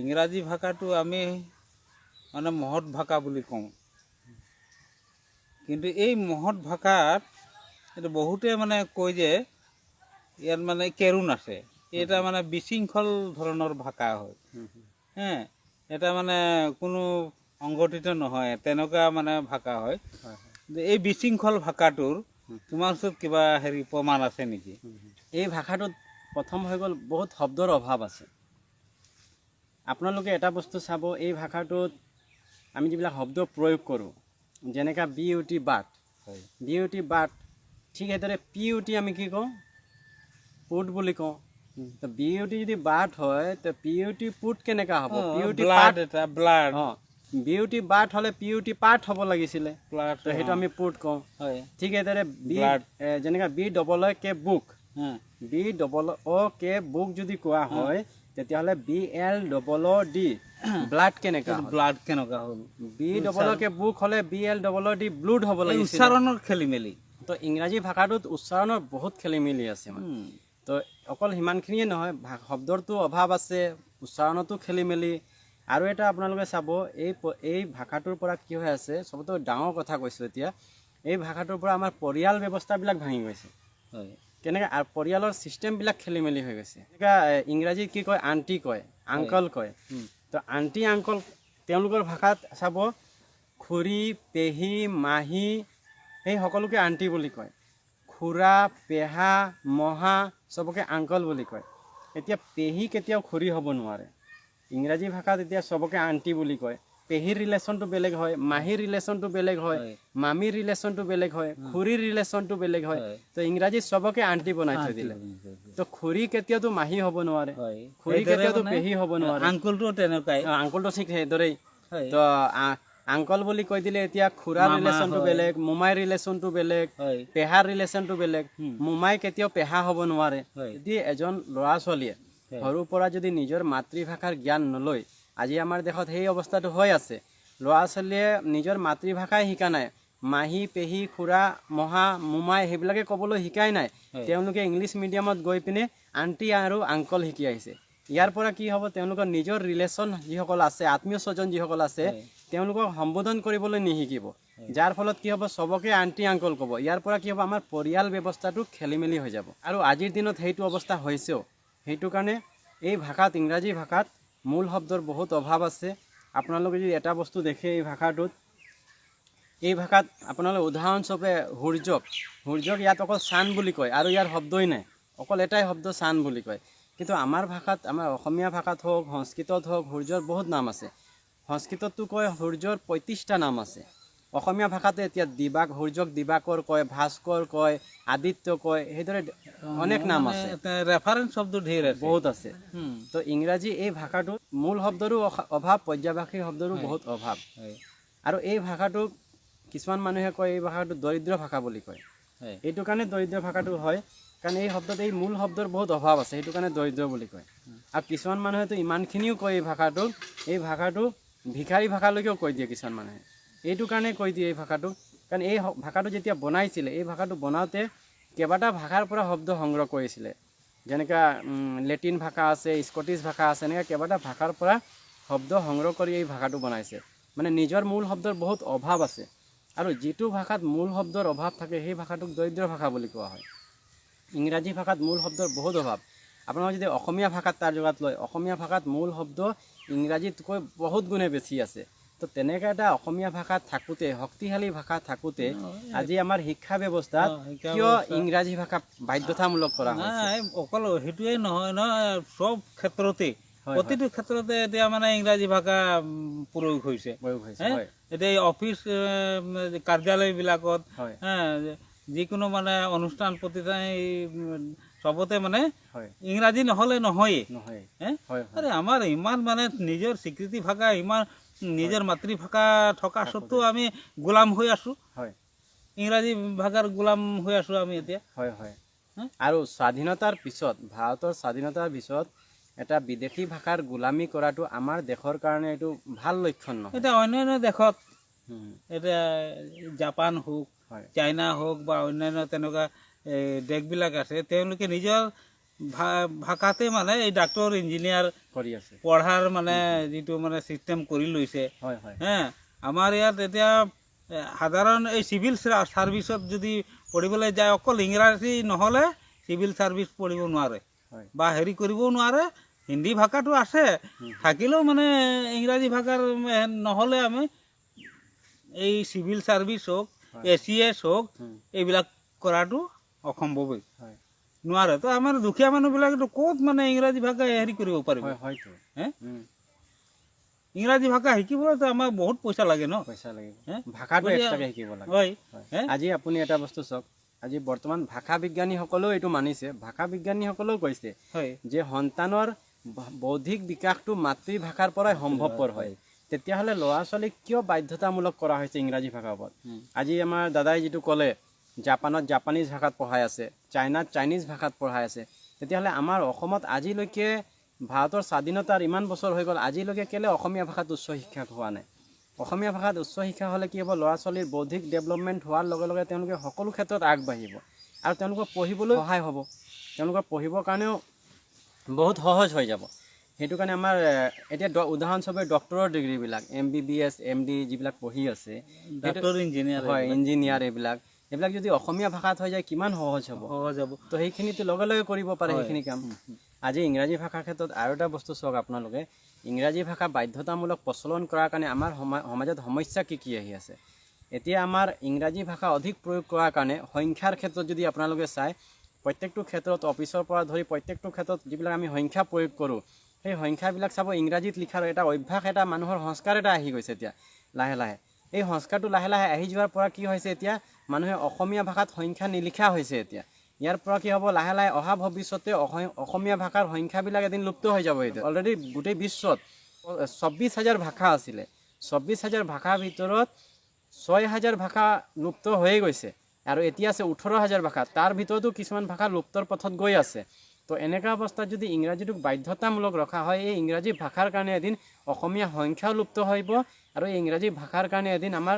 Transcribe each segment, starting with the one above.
ইংৰাজী ভাষাটো আমি মানে মহৎ ভাষা বুলি কওঁ, কিন্তু এই মহৎ ভাষাত এইটো বহুতে মানে কয় যে ইয়াত মানে কেৰুণ আছে, এটা মানে বিশৃংখল ধৰণৰ ভাষা হয়। এটা মানে কোনো সংগঠিত নহয়, তেনেকুৱা মানে ভাষা হয়। এই বিশৃংখল ভাষাটোৰ তোমাৰ ওচৰত কিবা প্ৰমাণ আছে নেকি? এই ভাষাটোত প্ৰথম হৈ গ'ল বহুত শব্দৰ অভাৱ আছে। আপোনালোকে এটা বস্তু চাব, এই ভাষাটোত আমি যিবিলাক শব্দ প্ৰয়োগ কৰোঁ, যেনেকৈ বিউটি বাট, বিউটি বাট, ঠিক সেইদৰে পিউটি আমি কি কওঁ? পুট বুলি কওঁ। তো বিউটি যদি বাট হয়, তো পিউটি পুট কেনেকুৱা হ'ব? পিউটি পাট, ব্লাড। বিউটি বাট হ'লে পিউটি পাট হ'ব লাগিছিলে, তো সেইটো আমি পুট কওঁ। ঠিক সেইদৰে যেনেকৈ B double K book, B double K book যদি কোৱা হয়, তেতিয়াহ'লে B L double D blood কেনেকুৱা? ব্লাড কেনেকুৱা হ'ল? বি ডবল কে বুক হ'লে B L double D blood হ'ব লাগিছিল। উচ্চাৰণৰ খেলি মেলি। তো ইংৰাজী ভাষাটোত উচ্চাৰণৰ বহুত খেলি মেলি আছে। তো অকল সিমানখিনিয়ে নহয়, শব্দৰটো অভাৱ আছে, উচ্চাৰণতো খেলি মেলি। আৰু এটা আপোনালোকে চাব, এই ভাষাটোৰ পৰা কি হৈ আছে, চবতকৈ ডাঙৰ কথা কৈছোঁ এতিয়া, এই ভাষাটোৰ পৰা আমাৰ পৰিয়াল ব্যৱস্থাবিলাক ভাঙি গৈছে। কেনেকৈ পৰিয়ালৰ ছিষ্টেমবিলাক খেলি মেলি হৈ গৈছে। এনেকৈ ইংৰাজীত কি কয়? আণ্টি কয়, আংকল কয়। তো আণ্টি আংকল তেওঁলোকৰ ভাষাত চাব, খুৰী, পেহী, মাহী, সেই সকলোকে আণ্টি বুলি কয়। খুৰা, পেহা, মহা চবকে আংকল বুলি কয়। এতিয়া পেহী কেতিয়াও খুৰী হ'ব নোৱাৰে। ইংৰাজী ভাষাত এতিয়া চবকে আণ্টি বুলি কয়। পেহীৰ ৰিলেশ্যনটো বেলেগ হয়, মাহীৰ ৰিলেশ্যনটো বেলেগ হয়, মামীৰ ৰিলেশ্যনটো বেলেগ হয়, খুৰীৰ ৰিলেশ্যনটো বেলেগ হয়। তো ইংৰাজীত চবকে আণ্টি বনাই থৈ দিলে। তো খুৰী কেতিয়াওতো মাহী হ'ব নোৱাৰে, খুৰী কেতিয়াওতো পেহী হ'ব নোৱাৰে। আংকুলটো তেনেকুৱাই, আংকুলটো ঠিক সেইদৰেই। তো আংকল বুলি কৈ দিলে এতিয়া খুৰাৰ ৰিলেশ্যনটো বেলেগ, মোমাইৰ ৰিলেশ্যনটো বেলেগ, পেহাৰ ৰিলেশ্যনটো বেলেগ। মোমাই কেতিয়াও পেহা হ'ব নোৱাৰে। যদি এজন ল'ৰা ছোৱালীয়ে সৰুৰ পৰা যদি নিজৰ মাতৃভাষাৰ জ্ঞান নলয়, আজি আমাৰ দেশত সেই অৱস্থাটো হৈ আছে। ল'ৰা ছোৱালীয়ে নিজৰ মাতৃভাষাই শিকা নাই, মাহী, পেহী, খুৰা, মহা, মোমাই সেইবিলাকে ক'বলৈ শিকাই নাই। তেওঁলোকে ইংলিছ মিডিয়ামত গৈ পিনে আণ্টি আৰু আংকল শিকি আহিছে। ইয়াৰ পৰা কি হ'ব? তেওঁলোকৰ নিজৰ ৰিলেশ্যন যিসকল আছে, আত্মীয় স্বজন যিসকল আছে, তেওঁলোকক সম্বোধন কৰিবলৈ নিশিকিব। যাৰ ফলত কি হ'ব? চবকে আণ্টি আংকল ক'ব। ইয়াৰ পৰা কি হ'ব? আমাৰ পৰিয়াল ব্যৱস্থাটো খেলি মেলি হৈ যাব। আৰু আজিৰ দিনত সেইটো অৱস্থা হৈছেও। সেইটো কাৰণে এই ভাষাত, ইংৰাজী ভাষাত মূল শব্দৰ বহুত অভাৱ আছে। আপোনালোকে যদি এটা বস্তু দেখে এই ভাষাটোত, এই ভাষাত আপোনালোকে উদাহৰণস্বৰূপে সূৰ্যক ইয়াত অকল চান বুলি কয়, আৰু ইয়াৰ শব্দই নাই, অকল এটাই শব্দ চান বুলি কয়। কিন্তু আমাৰ ভাষাত, আমাৰ অসমীয়া ভাষাত হওক, সংস্কৃতত হওক, সূৰ্যৰ বহুত নাম আছে। সংস্কৃততো কয় সূৰ্যৰ 35টা নাম আছে। অসমীয়া ভাষাতে এতিয়া সূৰ্যক দিবাকৰ কয়, ভাস্কৰ কয়, আদিত্য কয়, সেইদৰে অনেক নাম আছে। ৰেফাৰেঞ্চ শব্দ ঢেৰ আছে, বহুত আছে। তো ইংৰাজী এই ভাষাটোত মূল শব্দৰো অভাৱ, পৰ্যায়বাসী শব্দৰো বহুত অভাৱ। আৰু এই ভাষাটোক কিছুমান মানুহে কয়, এই ভাষাটো দৰিদ্ৰ ভাষা বুলি কয়। এইটো কাৰণে দৰিদ্ৰ ভাষাটো হয়, কাৰণ এই শব্দত এই মূল শব্দৰ বহুত অভাৱ আছে, সেইটো কাৰণে দৰিদ্ৰ বুলি কয়। আৰু কিছুমান মানুহেতো ইমানখিনিও কয় এই ভাষাটো ভিখাৰী ভাষালৈকেও কৈ দিয়ে কিছুমান মানুহে। এইটো কাৰণে কৈ দিয়ে এই ভাষাটো, কাৰণ এই ভাষাটো যেতিয়া বনাইছিলে, এই ভাষাটো বনাওঁতে কেইবাটা ভাষাৰ পৰা শব্দ সংগ্ৰহ কৰিছিলে। যেনেকৈ লেটিন ভাষা আছে, স্কটিছ ভাষা আছে, এনেকৈ কেইবাটা ভাষাৰ পৰা শব্দ সংগ্ৰহ কৰি এই ভাষাটো বনাইছে। মানে নিজৰ মূল শব্দৰ বহুত অভাৱ আছে। আৰু যিটো ভাষাত মূল শব্দৰ অভাৱ থাকে, সেই ভাষাটোক দৰিদ্ৰ ভাষা বুলি কোৱা হয়। ইংৰাজী ভাষাত মূল শব্দৰ বহুত অভাৱ। আপোনালোকে যদি অসমীয়া ভাষাত তাৰ জেগাত লয়, অসমীয়া ভাষাত মূল শব্দ ইংৰাজীতকৈ বহুত গুণে বেছি আছে। তো তেনেকৈ এটা অসমীয়া ভাষা থাকোঁতে, শক্তিশালী ভাষা থাকোঁতে, আজি আমাৰ শিক্ষা ব্যৱস্থাত কিয় ইংৰাজী ভাষা বাধ্যতামূলক কৰা হৈছে? অকল সেইটোৱেই নহয় নহয়, চব ক্ষেত্ৰতেই, প্ৰতিটো ক্ষেত্ৰতে এতিয়া মানে ইংৰাজী ভাষা প্ৰয়োগ হৈছে। এতিয়া এই অফিচ কাৰ্যালয়বিলাকত, যিকোনো মানে অনুষ্ঠান প্ৰতিষ্ঠান, চবতে মানে ইংৰাজী নহ'লে নহয়েই। আৰে আমাৰ ইমান মানে নিজৰ স্বীকৃতি ভাষা, ইমান নিজৰ মাতৃভাষা থকা স্বত্বেও আমি গোলাম হৈ আছোঁ, ইংৰাজী ভাষাৰ গোলাম হৈ আছোঁ আমি এতিয়া। আৰু স্বাধীনতাৰ পিছত, ভাৰতৰ স্বাধীনতাৰ পিছত এটা বিদেশী ভাষাৰ গোলামী কৰাটো আমাৰ দেশৰ কাৰণে এইটো ভাল লক্ষণ নহয়। এতিয়া অন্যান্য দেশত, এতিয়া জাপান হওক, চাইনা হওক বা অন্যান্য তেনেকুৱা দেশবিলাক আছে, তেওঁলোকে নিজৰ ভাষাতে মানে এই ডাক্তৰ ইঞ্জিনিয়াৰ কৰি আছে পঢ়াৰ মানে যিটো মানে চিষ্টেম কৰি লৈছে হয় হয় আমাৰ ইয়াত এতিয়া সাধাৰণ এই চিভিল ছাৰ্ভিচত যদি পঢ়িবলৈ যায় অকল ইংৰাজী নহ'লে চিভিল ছাৰ্ভিচ পঢ়িব নোৱাৰে বা হেৰি কৰিবও নোৱাৰে হিন্দী ভাষাটো আছে থাকিলেও মানে ইংৰাজী ভাষাৰ নহ'লে আমি এই চিভিল ছাৰ্ভিচ হওক ACS হওক এইবিলাক কৰাটো অসম্ভৱেই নোৱাৰে তো আমাৰ দুখীয়া মানুহবিলাকেতো ক'ত মানে ইংৰাজী ভাষা হেৰি কৰিব পাৰিব ইংৰাজী ভাষা শিকিবলৈতো আমাৰ বহুত পইচা লাগে ন পইচা লাগিব ভাষাটো এক্সট্ৰাকৈ শিকিব লাগে আজি আপুনি এটা বস্তু চাওক আজি বৰ্তমান ভাষা বিজ্ঞানীসকলেও এইটো মানিছে ভাষা বিজ্ঞানীসকলেও কৈছে যে সন্তানৰ বৌদ্ধিক বিকাশটো মাতৃভাষাৰ পৰাই সম্ভৱপৰ হয় তেতিয়াহ'লে ল'ৰা ছোৱালীক কিয় বাধ্যতামূলক কৰা হৈছে ইংৰাজী ভাষাৰ ওপৰত আজি আমাৰ দাদাই যিটো ক'লে জাপানত জাপানীজ ভাষাত পঢ়াই আছে চাইনাত চাইনিজ ভাষাত পঢ়াই আছে তেতিয়াহ'লে আমাৰ অসমত আজিলৈকে ভাৰতৰ স্বাধীনতাৰ ইমান বছৰ হৈ গ'ল আজিলৈকে কেলে অসমীয়া ভাষাত উচ্চ শিক্ষা হোৱা নাই অসমীয়া ভাষাত উচ্চ শিক্ষা হ'লে কি হ'ব ল'ৰা ছোৱালীৰ বৌদ্ধিক ডেভেলপমেণ্ট হোৱাৰ লগে লগে তেওঁলোকে সকলো ক্ষেত্ৰত আগবাঢ়িব আৰু তেওঁলোকৰ পঢ়িবলৈ সহায় হ'ব তেওঁলোকৰ পঢ়িবৰ কাৰণেও বহুত সহজ হৈ যাব সেইটো কাৰণে আমাৰ এতিয়া উদাহৰণস্বৰূপে ডক্টৰৰ ডিগ্ৰীবিলাক MBBS MD যিবিলাক পঢ়ি আছে ডাক্তৰ ইঞ্জিনিয়াৰ হয় ইঞ্জিনিয়াৰ এইবিলাক যদি অসমীয়া ভাষাত হৈ যায় কিমান সহজ হ'ব তো সেইখিনিতো লগে লগে কৰিব পাৰে সেইখিনি কাম আজি ইংৰাজী ভাষাৰ ক্ষেত্ৰত আৰু এটা বস্তু চাওক আপোনালোকে ইংৰাজী ভাষা বাধ্যতামূলক প্ৰচলন কৰাৰ কাৰণে আমাৰ সমাজত সমস্যা কি আহি আছে এতিয়া আমাৰ ইংৰাজী ভাষা অধিক প্ৰয়োগ কৰাৰ কাৰণে সংখ্যাৰ ক্ষেত্ৰত যদি আপোনালোকে চায় প্ৰত্যেকটো ক্ষেত্ৰত অফিচৰ পৰা ধৰি প্ৰত্যেকটো ক্ষেত্ৰত যিবিলাক আমি সংখ্যা প্ৰয়োগ কৰোঁ সেই সংখ্যাবিলাক চাব ইংৰাজীত লিখাৰ এটা অভ্যাস এটা মানুহৰ সংস্কাৰ এটা আহি গৈছে এতিয়া লাহে লাহে এই সংস্কাৰটো লাহে লাহে আহি যোৱাৰ পৰা কি হৈছে এতিয়া মানুহে অসমীয়া ভাষাত সংখ্যা নিলিখা হৈছে এতিয়া ইয়াৰ পৰা কি হ'ব লাহে লাহে অহা ভৱিষ্যতে অসমীয়া ভাষাৰ সংখ্যাবিলাক এদিন লুপ্ত হৈ যাব এতিয়া অলৰেডি গোটেই বিশ্বত 24,000 ভাষা আছিলে 24,000 ভাষাৰ ভিতৰত 6,000 ভাষা লুপ্ত হৈয়ে গৈছে আৰু এতিয়া আছে 18,000 ভাষা তাৰ ভিতৰতো কিছুমান ভাষা লুপ্তৰ পথত গৈ আছে তো এনেকুৱা অৱস্থাত যদি ইংৰাজীটোক বাধ্যতামূলক ৰখা হয় এই ইংৰাজী ভাষাৰ কাৰণে এদিন অসমীয়া সংখ্যাও লুপ্ত হ'ব আৰু এই ইংৰাজী ভাষাৰ কাৰণে এদিন আমাৰ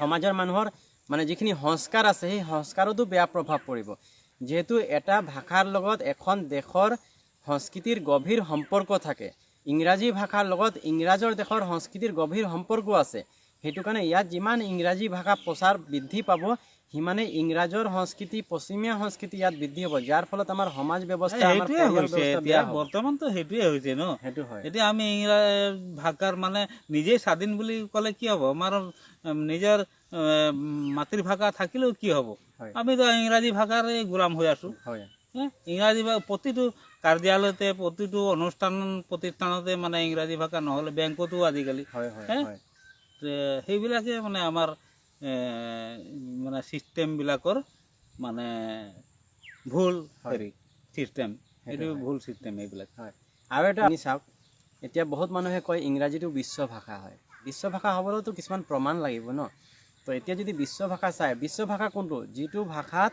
সমাজৰ মানুহৰ মানে যিখিনি সংস্কাৰ আছে সেই সংস্কাৰতো বেয়া প্ৰভাৱ পৰিব যেহেতু এটা ভাষাৰ লগত এখন দেশৰ সংস্কৃতিৰ গভীৰ সম্পৰ্ক থাকে ইংৰাজী ভাষাৰ লগত ইংৰাজৰ দেশৰ সংস্কৃতিৰ গভীৰ সম্পৰ্ক আছে সেইটো কাৰণে ইয়াত যিমান ইংৰাজী ভাষা প্ৰচাৰ বৃদ্ধি পাব সিমানে ইংৰাজৰ সংস্কৃতি পশ্চিমীয়া সংস্কৃতি ইয়াত বৃদ্ধি হ'ব যাৰ ফলত আমাৰ সমাজ ব্যৱস্থা বৰ্তমানতো সেইটোৱে হৈছে ন সেইটো হয় এতিয়া আমি ভাষাৰ মানে নিজে স্বাধীন বুলি ক'লে কি হ'ব আমাৰ নিজৰ মাতৃভাষা থাকিলেও কি হ'ব আমিতো ইংৰাজী ভাষাৰ গোলাম হৈ আছো ইংৰাজী প্ৰতিটো কাৰ্যালয়তে প্ৰতিটো অনুষ্ঠান প্ৰতিষ্ঠানতে মানে ইংৰাজী ভাষা নহ'লে বেংকতো আজিকালি সেইবিলাকে মানে আমাৰ মানে চিষ্টেমবিলাকৰ মানে ভুল হেৰি চিষ্টেম সেইটো ভুল চিষ্টেম এইবিলাক হয় আৰু এটা আমি চাওক এতিয়া বহুত মানুহে কয় ইংৰাজীটো বিশ্ব ভাষা হয় বিশ্ব ভাষা হ'বলৈতো কিছুমান প্ৰমাণ লাগিব ন তো এতিয়া যদি বিশ্ব ভাষা চায় বিশ্ব ভাষা কোনটো যিটো ভাষাত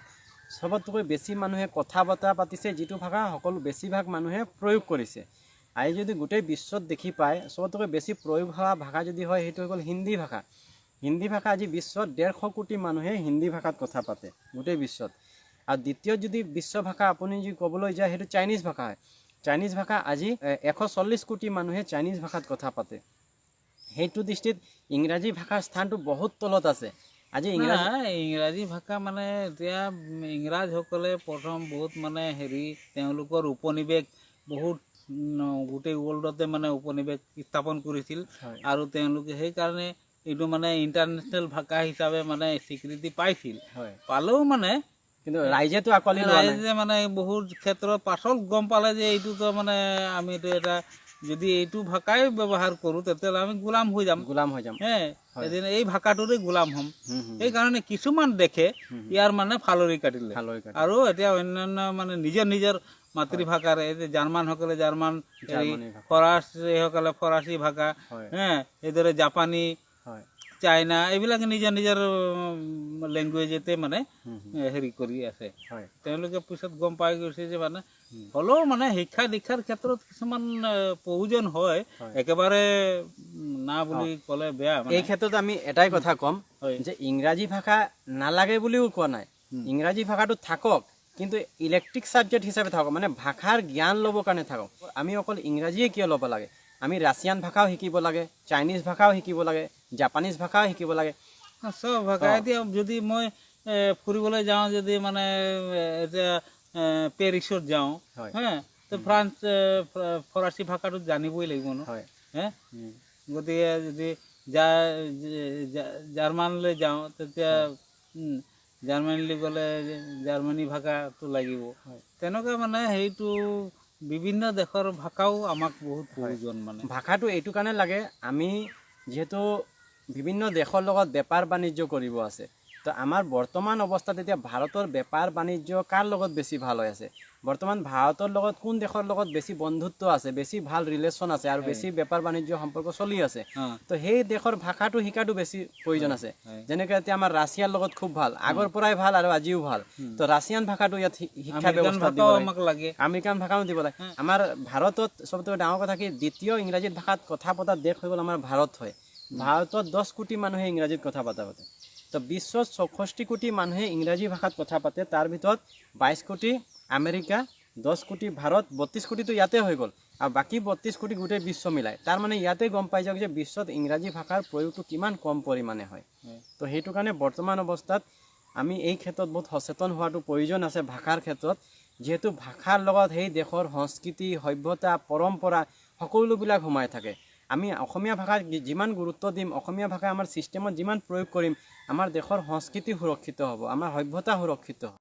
সবতকৈ বেছি মানুহে কথা বতৰা পাতিছে যিটো ভাষা সকলো বেছিভাগ মানুহে প্ৰয়োগ কৰিছে আজি যদি গোটেই বিশ্বত দেখি পায় সবতকৈ বেছি প্ৰয়োগ হোৱা ভাষা যদি হয় সেইটো হৈ গ'ল হিন্দী ভাষা হিন্দী ভাষা আজি বিশ্বত 150 কোটি মানুহে হিন্দী ভাষাত কথা পাতে গোটেই বিশ্বত আৰু দ্বিতীয় যদি বিশ্ব ভাষা আপুনি যদি ক'বলৈ যায় সেইটো চাইনিজ ভাষা হয় চাইনিজ ভাষা আজি 140 কোটি মানুহে চাইনিজ ভাষাত কথা পাতে সেইটো দৃষ্টিত ইংৰাজী ভাষাৰ স্থানটো বহুত তলত আছে আজি ইংৰাজী ভাষা মানে এতিয়া ইংৰাজসকলে প্ৰথম বহুত মানে হেৰি তেওঁলোকৰ উপনিৱেশ বহুত গোটেই ৱৰ্ল্ডতে মানে উপনিৱেশ স্থাপন কৰিছিল আৰু তেওঁলোকে সেইকাৰণে এইটো মানে ইণ্টাৰনেশ্যনেল ভাষা হিচাপে মানে স্বীকৃতি পাইছিল পালেও মানে কিন্তু ৰাইজেতো আকোৱালি লোৱা নাই ৰাইজে মানে বহুত ক্ষেত্ৰত পাছত গম পালে যে এইটোতো মানে আমি এটা যদি এইটো ভাষাই ব্যৱহাৰ কৰোঁ তেতিয়াহ'লে আমি গোলাম হৈ যাম এদিন এই ভাষাটোৰে গোলাম হ'ম সেইকাৰণে কিছুমান দেশে ইয়াৰ মানে ফালৰি কাটিলে আৰু এতিয়া অন্যান্য মানে নিজৰ নিজৰ মাতৃভাষাৰে জাৰ্মানসকলে জাৰ্মান ফৰাচীসকলে ফৰাচী ভাষা এইদৰে জাপানী চাইনা এইবিলাক নিজৰ নিজৰ লেংগুৱেজতে মানে হেৰি কৰি আছে তেওঁলোকে পিছত গম পাই গৈছে যে মানে হ'লেও মানে শিক্ষা দীক্ষাৰ ক্ষেত্ৰত কিছুমান প্ৰয়োজন হয় একেবাৰে না বুলি ক'লে বেয়া এই ক্ষেত্ৰত আমি এটাই কথা ক'ম যে ইংৰাজী ভাষা নালাগে বুলিও কোৱা নাই ইংৰাজী ভাষাটো থাকক কিন্তু ইলেক্ট্ৰিক ছাবজেক্ট হিচাপে থাকক মানে ভাষাৰ জ্ঞান ল'বৰ কাৰণে থাকক আমি অকল ইংৰাজীয়ে কিয় ল'ব লাগে আমি ৰাছিয়ান ভাষাও শিকিব লাগে চাইনিজ ভাষাও শিকিব লাগে জাপানিজ ভাষাও শিকিব লাগে চব ভাষা এতিয়া যদি মই ফুৰিবলৈ যাওঁ যদি মানে এতিয়া পেৰিছত যাওঁ হা তো ফৰাচী ভাষাটো জানিবই লাগিব ন হে গতিকে যদি জাৰ্মানলৈ যাওঁ তেতিয়া জাৰ্মানীলৈ গ'লে জাৰ্মানী ভাষাটো লাগিব তেনেকুৱা মানে সেইটো বিভিন্ন দেশৰ ভাষাও আমাক বহুত প্ৰয়োজন মানে ভাষাটো এইটো কাৰণে লাগে আমি যিহেতু বিভিন্ন দেশৰ লগত বেপাৰ বাণিজ্য কৰিব আছে তো আমাৰ বৰ্তমান অৱস্থাত এতিয়া ভাৰতৰ বেপাৰ বাণিজ্য কাৰ লগত বেছি ভাল হৈ আছে বৰ্তমান ভাৰতৰ লগত কোন দেশৰ লগত বেছি বন্ধুত্ব আছে বেছি ভাল ৰিলেশ্যন আছে আৰু বেছি বেপাৰ বাণিজ্য সম্পৰ্ক চলি আছে তো সেই দেশৰ ভাষাটো শিকাটো বেছি প্ৰয়োজন আছে যেনেকৈ এতিয়া আমাৰ ৰাছিয়াৰ লগত খুব ভাল আগৰ পৰাই ভাল আৰু আজিও ভাল তো ৰাছিয়ান ভাষাটো ইয়াত শিক্ষা ব্যৱস্থা দিব লাগে আমেৰিকান ভাষাও দিব লাগে আমাৰ ভাৰতত চবতকৈ ডাঙৰ কথা কি দ্বিতীয় ইংৰাজী ভাষাত কথা পতা দেশ হৈ গ'ল আমাৰ ভাৰত হয় ভাৰতত 10 কোটি মানুহে ইংৰাজীত কথা পাতে তো বিশ্বত 64 কোটি মানুহে ইংৰাজী ভাষাত কথা পাতে তাৰ ভিতৰত 22 কোটি আমেৰিকা 10 কোটি ভাৰত 32 কোটিটো ইয়াতে হৈ গ'ল আৰু বাকী 32 কোটি গোটেই বিশ্ব মিলাই তাৰ মানে ইয়াতে গম পাই যাওক যে বিশ্বত ইংৰাজী ভাষাৰ প্ৰয়োগটো কিমান কম পৰিমাণে হয় তো সেইটো কাৰণে বৰ্তমান অৱস্থাত আমি এই ক্ষেত্ৰত বহুত সচেতন হোৱাটো প্ৰয়োজন আছে ভাষাৰ ক্ষেত্ৰত যেহেতু ভাষাৰ লগত সেই দেশৰ সংস্কৃতি সভ্যতা পৰম্পৰা সকলোবিলাক সোমাই থাকে আমি অসমীয়া ভাষাক যিমান গুৰুত্ব দিম অসমীয়া ভাষা আমাৰ ছিষ্টেমত যিমান প্ৰয়োগ কৰিম আমাৰ দেশৰ সংস্কৃতি সুৰক্ষিত হ'ব আমাৰ সভ্যতা সুৰক্ষিত হ'ব